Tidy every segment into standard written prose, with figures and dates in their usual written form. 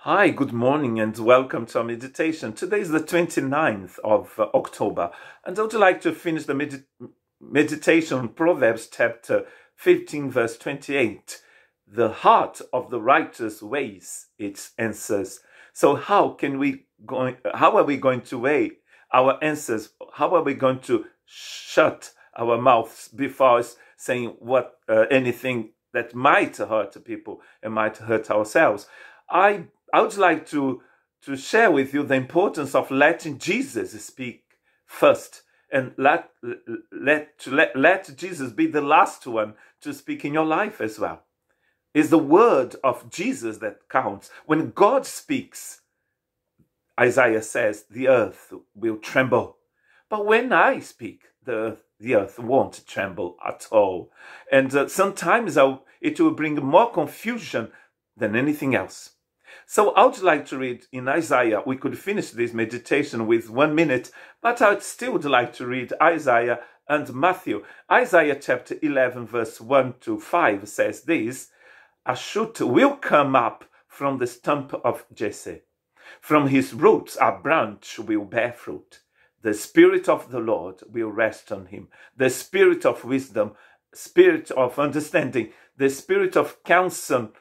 Hi, good morning and welcome to our meditation. Today is the 29th of October, and I would like to finish the meditation on Proverbs chapter 15 verse 28. The heart of the righteous weighs its answers. So how are we going to weigh our answers? How are we going to shut our mouths before saying anything that might hurt people and might hurt ourselves? I would like to share with you the importance of letting Jesus speak first, and let Jesus be the last one to speak in your life as well. It's the word of Jesus that counts. When God speaks, Isaiah says, the earth will tremble. But when I speak, the earth won't tremble at all. And sometimes it will bring more confusion than anything else. So I would like to read in Isaiah. We could finish this meditation with 1 minute, but I still would like to read Isaiah and Matthew. Isaiah chapter 11 verse 1 to 5 says this: "A shoot will come up from the stump of Jesse. From his roots a branch will bear fruit. The Spirit of the Lord will rest on him, the Spirit of wisdom, Spirit of understanding, the Spirit of counsel,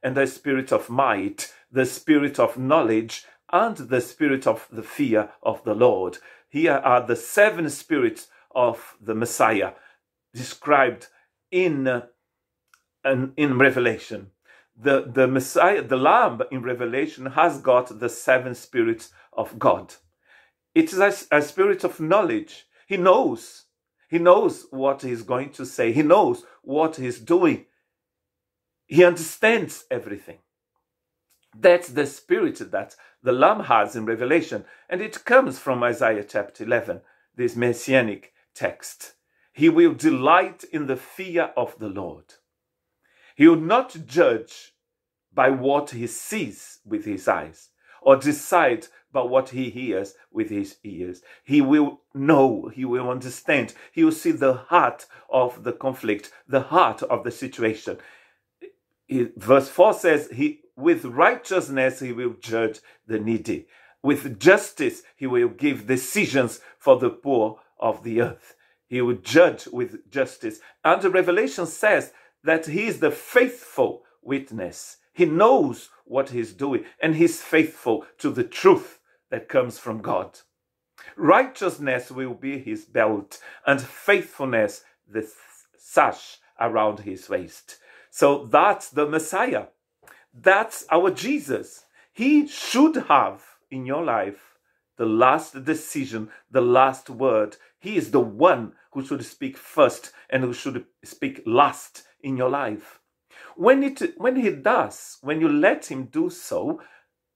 and the Spirit of might, the Spirit of knowledge, and the Spirit of the fear of the Lord." Here are the 7 spirits of the Messiah described in Revelation. The Messiah, the Lamb in Revelation, has got the 7 spirits of God. It is a spirit of knowledge. He knows what he's going to say. He knows what he's doing. He understands everything. That's the spirit that the Lamb has in Revelation. And it comes from Isaiah chapter 11, this messianic text. He will delight in the fear of the Lord. He will not judge by what he sees with his eyes, or decide by what he hears with his ears. He will know, he will understand. He will see the heart of the conflict, the heart of the situation. Verse 4 says, with righteousness he will judge the needy. With justice he will give decisions for the poor of the earth. He will judge with justice. And the Revelation says that he is the faithful witness. He knows what he's doing, and he's faithful to the truth that comes from God. Righteousness will be his belt, and faithfulness the sash around his waist. So that's the Messiah. That's our Jesus. He should have in your life the last decision, the last word. He is the one who should speak first and who should speak last in your life. When he does, when you let him do so,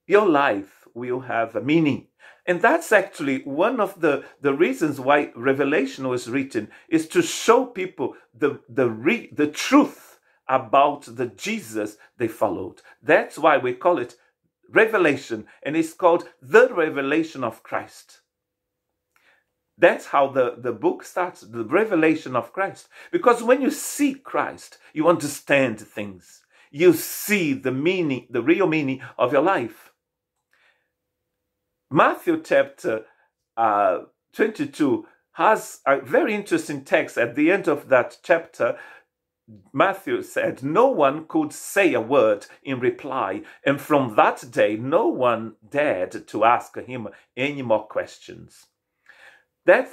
your life will have a meaning. And that's actually one of the reasons why Revelation was written, is to show people the truth about the Jesus they followed. That's why we call it Revelation, and it's called the Revelation of Christ. That's how the book starts, the revelation of Christ. Because when you see Christ, you understand things. You see the meaning, the real meaning of your life. Matthew chapter 22 has a very interesting text. At the end of that chapter, Matthew said, no one could say a word in reply, and from that day no one dared to ask him any more questions.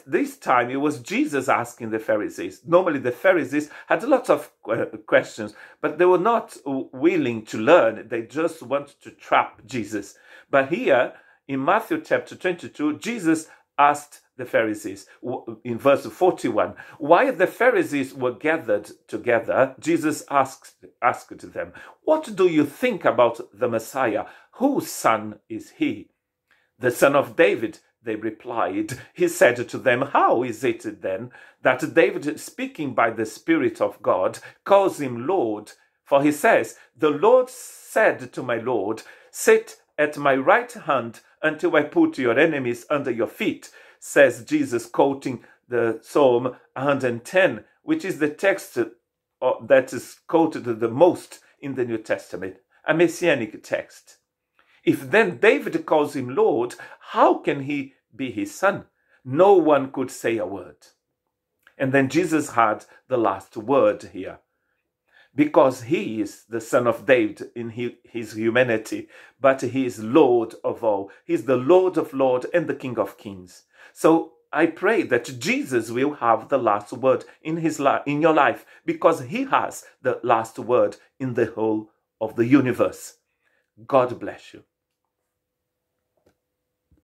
This time it was Jesus asking the Pharisees. Normally the Pharisees had lots of questions, but they were not willing to learn. They just wanted to trap Jesus. But here in Matthew chapter 22, Jesus asked the Pharisees in verse 41, while the Pharisees were gathered together, Jesus asked them, "What do you think about the Messiah? Whose son is he?" "The son of David," they replied. He said to them, "How is it then that David, speaking by the Spirit of God, calls him Lord? For he says, 'The Lord said to my Lord, sit at my right hand until I put your enemies under your feet,'" says Jesus, quoting the Psalm 110, which is the text that is quoted the most in the New Testament, a messianic text. If then David calls him Lord, how can he be his son? No one could say a word. And then Jesus had the last word here, because he is the son of David in his humanity, but he is Lord of all. He's the Lord of lords and the King of kings. So I pray that Jesus will have the last word in your life, because he has the last word in the whole of the universe. God bless you.